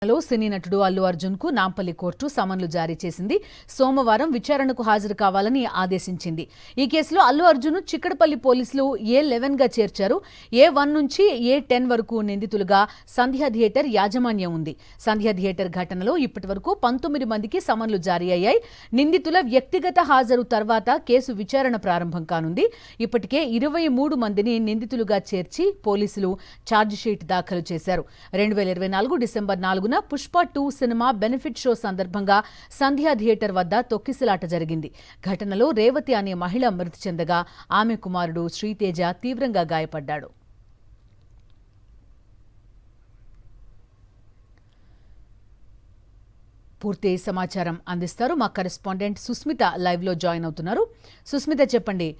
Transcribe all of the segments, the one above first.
సినీ నటుడు అల్లు అర్జున్ కు నాంపల్లి కోర్టు సమన్లు జారీ చేసింది. సోమవారం విచారణకు హాజరు కావాలని ఆదేశించింది. ఈ కేసులో అల్లు అర్జున్ చిక్కడపల్లి పోలీసులు A11 గా చేర్చారు. A1 నుంచి A10 వరకు నిందితులుగా సంధ్యా థియేటర్ యాజమాన్యం ఉంది. సంధ్యా థియేటర్ ఘటనలో ఇప్పటివరకు 19 మందికి సమన్లు జారీ అయ్యాయి. నిందితుల వ్యక్తిగత హాజరు తర్వాత కేసు విచారణ ప్రారంభం కానుంది. ఇప్పటికే 23 మందిని నిందితులుగా చేర్చి పోలీసులు ఛార్జిషీట్ దాఖలు చేశారు. 2024 December 4 Pushpa 2 cinema benefit show సందర్భంగా సంధ్యా థియేటర్ వద్ద తొక్కిసలాట జరిగింది. ఘటనలో రేవతి అనే మహిళ మృతి చెందగా ఆమె కుమారుడు శ్రీతేజ తీవ్రంగా గాయపడ్డాడు. పూర్తి సమాచారం అందిస్తారు మా కరెస్పాండెంట్ సుస్మిత లైవ్ లో జాయిన్ అవుతున్నారు. సుస్మిత, చెప్పండి.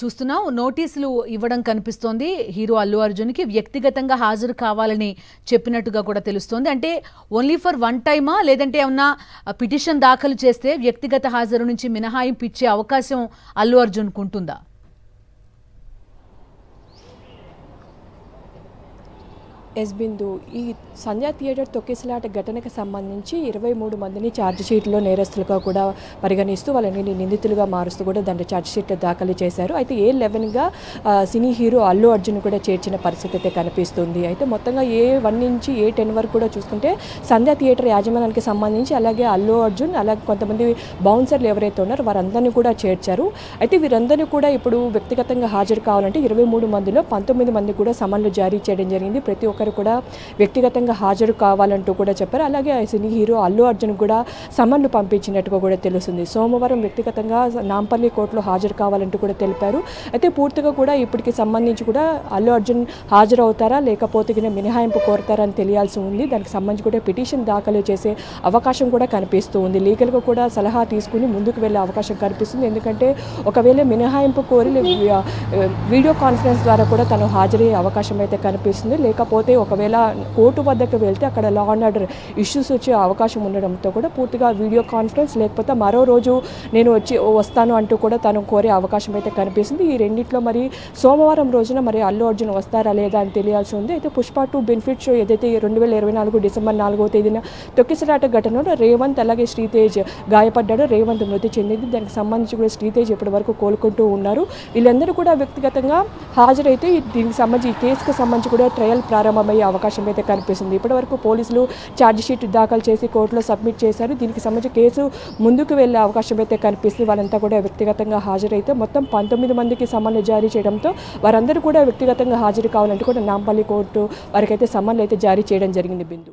చూస్తున్నాం, నోటీసులు ఇవ్వడం కనిపిస్తోంది. హీరో అల్లు అర్జున్కి వ్యక్తిగతంగా హాజరు కావాలని చెప్పినట్టుగా కూడా తెలుస్తోంది. అంటే ఓన్లీ ఫర్ వన్ టైమా, లేదంటే ఏమన్నా పిటిషన్ దాఖలు చేస్తే వ్యక్తిగత హాజరు నుంచి మినహాయింపు ఇచ్చే అవకాశం అల్లు అర్జున్కు ఉంటుందా? బిందు, ఈ సంధ్యా థియేటర్ తొక్కిసలాట ఘటనకు సంబంధించి 23 మందిని ఛార్జిషీట్లో నేరస్తులుగా కూడా పరిగణిస్తూ వాళ్ళని నిందితులుగా మారుస్తూ కూడా దాంట్లో ఛార్జిషీట్ దాఖలు చేశారు. అయితే A11గా సినీ హీరో అల్లు అర్జున్ కూడా చేర్చిన పరిస్థితి అయితే కనిపిస్తుంది. అయితే మొత్తంగా A1 నుంచి A10 వరకు కూడా చూసుకుంటే సంధ్యా థియేటర్ యాజమాన్యానికి సంబంధించి అలాగే అల్లు అర్జున్ అలాగే కొంతమంది బౌన్సర్లు ఎవరైతే ఉన్నారో వారందరినీ కూడా చేర్చారు. అయితే వీరందరినీ కూడా ఇప్పుడు వ్యక్తిగతంగా హాజరు కావాలంటే 23 మందిలో 19 మంది కూడా సమన్లు జారీ చేయడం జరిగింది. ప్రతి ఒక్కరు కూడా వ్యక్తిగతంగా హాజరు కావాలంటూ కూడా చెప్పారు. అలాగే సినీ హీరో అల్లు అర్జున్ కూడా సమన్లు పంపించినట్టుగా కూడా తెలుస్తుంది. సోమవారం వ్యక్తిగతంగా నాంపల్లి కోర్టులో హాజరు కావాలంటూ కూడా తెలిపారు. అయితే పూర్తిగా కూడా ఇప్పటికి సంబంధించి కూడా అల్లు అర్జున్ హాజరవుతారా లేకపోతే మినహాయింపు కోరుతారా అని తెలియాల్సి ఉంది. దానికి సంబంధించి కూడా పిటిషన్ దాఖలు చేసే అవకాశం కూడా కనిపిస్తూ ఉంది. లీగల్గా కూడా సలహా తీసుకుని ముందుకు వెళ్ళే అవకాశం కనిపిస్తుంది. ఎందుకంటే ఒకవేళ మినహాయింపు కోరి వీడియో కాన్ఫరెన్స్ ద్వారా కూడా తను హాజరయ్యే అవకాశం అయితే కనిపిస్తుంది. లేకపోతే ఒకవేళ కోర్టు వద్దకు వెళ్తే అక్కడ లా అండ్ ఆర్డర్ ఇష్యూస్ వచ్చే అవకాశం ఉండడంతో కూడా పూర్తిగా వీడియో కాన్ఫరెన్స్ లేకపోతే మరో రోజు నేను వస్తాను అంటూ కూడా తను కోరే అవకాశం అయితే కనిపిస్తుంది. ఈ రెండిట్లో మరి సోమవారం రోజున మరి అల్లు అర్జున్ వస్తారా లేదా అని తెలియాల్సి ఉంది. అయితే పుష్ప 2 బెనిఫిట్ షో ఏదైతే 2024 డిసెంబర్ 4వ తేదీన తొక్కిసలాట ఘటనలో రేవంత్ అలాగే శ్రీతేజ్ గాయపడ్డాడు. రేవంత్ మృతి చెందింది. దానికి సంబంధించి కూడా శ్రీతేజ్ ఇప్పటి వరకు కోలుకుంటూ ఉన్నారు. వీళ్ళందరూ కూడా వ్యక్తిగతంగా హాజరైతే దీనికి సంబంధించి ఈ కేసుకు సంబంధించి కూడా ట్రయల్ ప్రారంభమయ్యే అవకాశం అయితే కనిపిస్తుంది. ఇప్పటివరకు పోలీసులు ఛార్జిషీట్ దాఖలు చేసి కోర్టులో సబ్మిట్ చేశారు. దీనికి సంబంధించి కేసు ముందుకు వెళ్లే అవకాశం అయితే కనిపిస్తుంది. వాళ్ళంతా కూడా వ్యక్తిగతంగా హాజరైతే మొత్తం 19 మందికి సమన్లు జారీ చేయడంతో వారందరూ కూడా వ్యక్తిగతంగా హాజరు కావాలంటూ కూడా నాంపల్లి కోర్టు వారికైతే సమన్లు అయితే జారీ చేయడం జరిగింది. బిందు.